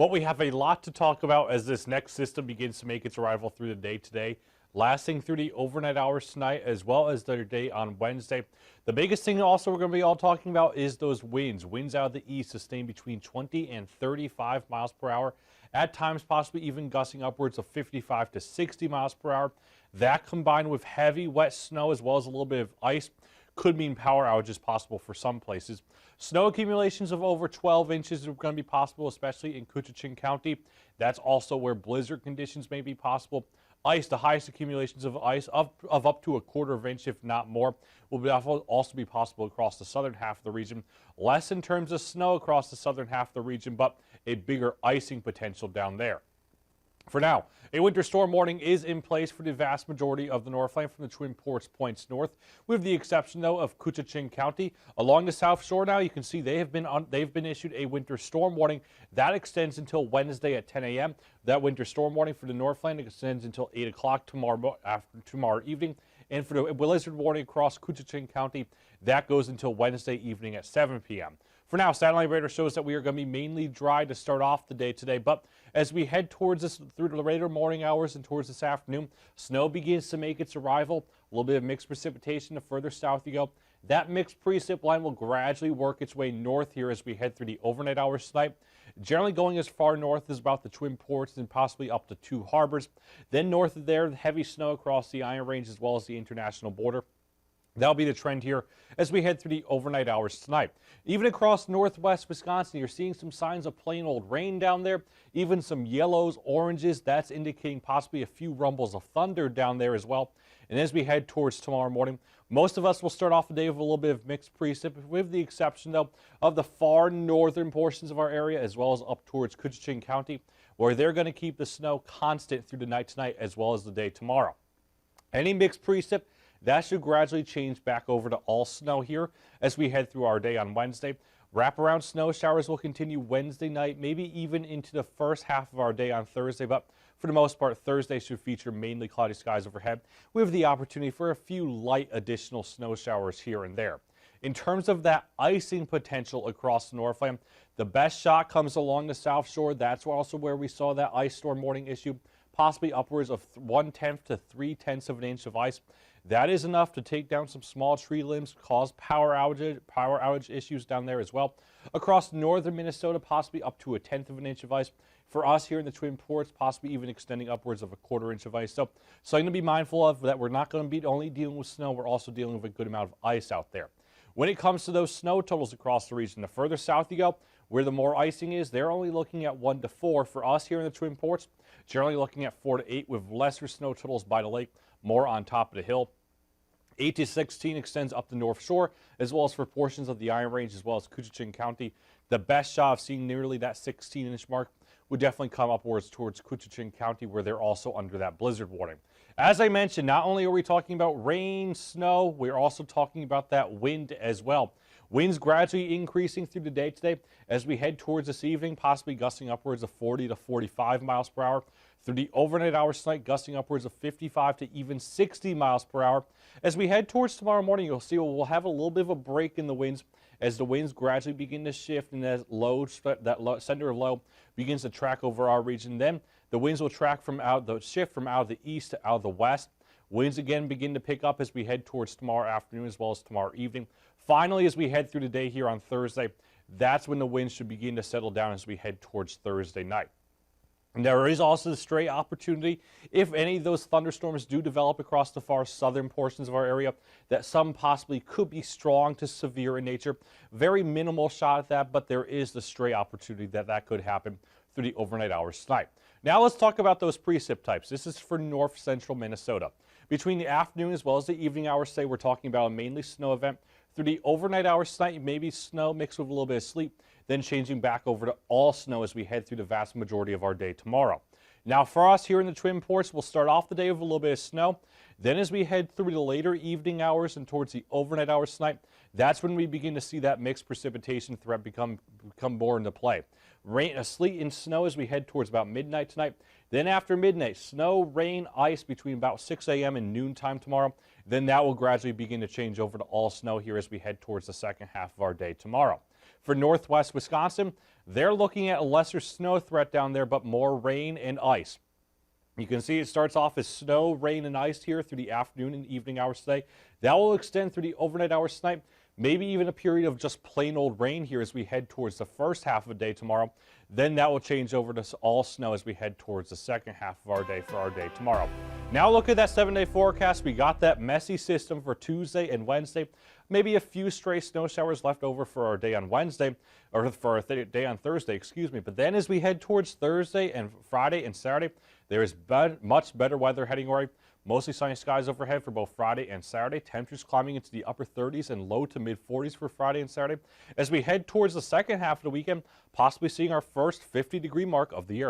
Well, we have a lot to talk about as this next system begins to make its arrival through the day today, lasting through the overnight hours tonight as well as the day on Wednesday. The biggest thing also we're going to be all talking about is those winds. Winds out of the east sustained between 20 and 35 miles per hour, at times possibly even gusting upwards of 55 to 60 miles per hour. That combined with heavy wet snow as well as a little bit of ice could mean power outages possible for some places. Snow accumulations of over 12 inches are going to be possible, especially in Kutchiching County. That's also where blizzard conditions may be possible. Ice, the highest accumulations of ice of up to a quarter of an inch, if not more, will also be possible across the southern half of the region. Less in terms of snow across the southern half of the region, but a bigger icing potential down there. For now, a winter storm warning is in place for the vast majority of the Northland from the Twin Ports points north, with the exception, though, of Kutchiching County. Along the South Shore now, you can see they've been issued a winter storm warning. That extends until Wednesday at 10 a.m. That winter storm warning for the Northland extends until 8 o'clock tomorrow evening. And for the blizzard warning across Kutchiching County, that goes until Wednesday evening at 7 p.m. For now, satellite radar shows that we are going to be mainly dry to start off the day today, but as we head towards this through the later morning hours and towards this afternoon, snow begins to make its arrival. A little bit of mixed precipitation the further south you go. That mixed precip line will gradually work its way north here as we head through the overnight hours tonight. Generally going as far north as about the Twin Ports and possibly up to Two Harbors. Then north of there, heavy snow across the Iron Range as well as the international border. That'll be the trend here as we head through the overnight hours tonight. Even across northwest Wisconsin, you're seeing some signs of plain old rain down there. Even some yellows, oranges. That's indicating possibly a few rumbles of thunder down there as well. And as we head towards tomorrow morning, most of us will start off the day with a little bit of mixed precip, with the exception, though, of the far northern portions of our area as well as up towards Kutchiching County, where they're going to keep the snow constant through the night tonight as well as the day tomorrow. Any mixed precip, that should gradually change back over to all snow here as we head through our day on Wednesday. Wraparound snow showers will continue Wednesday night, maybe even into the first half of our day on Thursday, but for the most part, Thursday should feature mainly cloudy skies overhead with the opportunity for a few light additional snow showers here and there. In terms of that icing potential across the Northland, the best shot comes along the South Shore. That's also where we saw that ice storm warning issue, possibly upwards of 1/10 to 3/10 of an inch of ice. That is enough to take down some small tree limbs, cause power outage issues down there as well. Across northern Minnesota, possibly up to 1/10 of an inch of ice. For us here in the Twin Ports, possibly even extending upwards of a 1/4 inch of ice. So something to be mindful of, that we're not going to be only dealing with snow, we're also dealing with a good amount of ice out there. When it comes to those snow totals across the region, the further south you go, where the more icing is, they're only looking at 1 to 4. For us here in the Twin Ports, generally looking at 4 to 8 with lesser snow totals by the lake, more on top of the hill. 8 to 16 extends up the North Shore, as well as for portions of the Iron Range, as well as Kutchiching County. The best shot of seeing nearly that 16-inch mark would definitely come upwards towards Kutchiching County, where they're also under that blizzard warning. As I mentioned, not only are we talking about rain, snow, we're also talking about that wind as well. Winds gradually increasing through the day today as we head towards this evening, possibly gusting upwards of 40 to 45 miles per hour. Through the overnight hours tonight, gusting upwards of 55 to even 60 miles per hour. As we head towards tomorrow morning, you'll see we'll have a little bit of a break in the winds as the winds gradually begin to shift and as center of low begins to track over our region. Then the winds will shift from out of the east to out of the west. Winds again begin to pick up as we head towards tomorrow afternoon as well as tomorrow evening. Finally, as we head through the day here on Thursday, that's when the winds should begin to settle down as we head towards Thursday night. And there is also the stray opportunity, if any of those thunderstorms do develop across the far southern portions of our area, that some possibly could be strong to severe in nature. Very minimal shot at that, but there is the stray opportunity that could happen through the overnight hours tonight. Now let's talk about those precip types. This is for north central Minnesota. Between the afternoon as well as the evening hours, say we're talking about a mainly snow event. Through the overnight hours tonight, maybe snow mixed with a little bit of sleet, then changing back over to all snow as we head through the vast majority of our day tomorrow. Now for us here in the Twin Ports, we'll start off the day with a little bit of snow. Then as we head through the later evening hours and towards the overnight hours tonight, that's when we begin to see that mixed precipitation threat become more into play. Rain, sleet and snow as we head towards about midnight tonight. Then after midnight, snow, rain, ice between about 6 a.m. and noontime tomorrow. Then that will gradually begin to change over to all snow here as we head towards the second half of our day tomorrow. For northwest Wisconsin, they're looking at a lesser snow threat down there, but more rain and ice. You can see it starts off as snow, rain, and ice here through the afternoon and evening hours today. That will extend through the overnight hours tonight. Maybe even a period of just plain old rain here as we head towards the first half of the day tomorrow. Then that will change over to all snow as we head towards the second half of our day for our day tomorrow. Now look at that 7-day forecast. We got that messy system for Tuesday and Wednesday. Maybe a few stray snow showers left over for our day on Wednesday, or for our day on Thursday, excuse me. But then as we head towards Thursday and Friday and Saturday, there is much better weather heading our way. Mostly sunny skies overhead for both Friday and Saturday. Temperatures climbing into the upper 30s and low to mid 40s for Friday and Saturday. As we head towards the second half of the weekend, possibly seeing our first 50-degree mark of the year.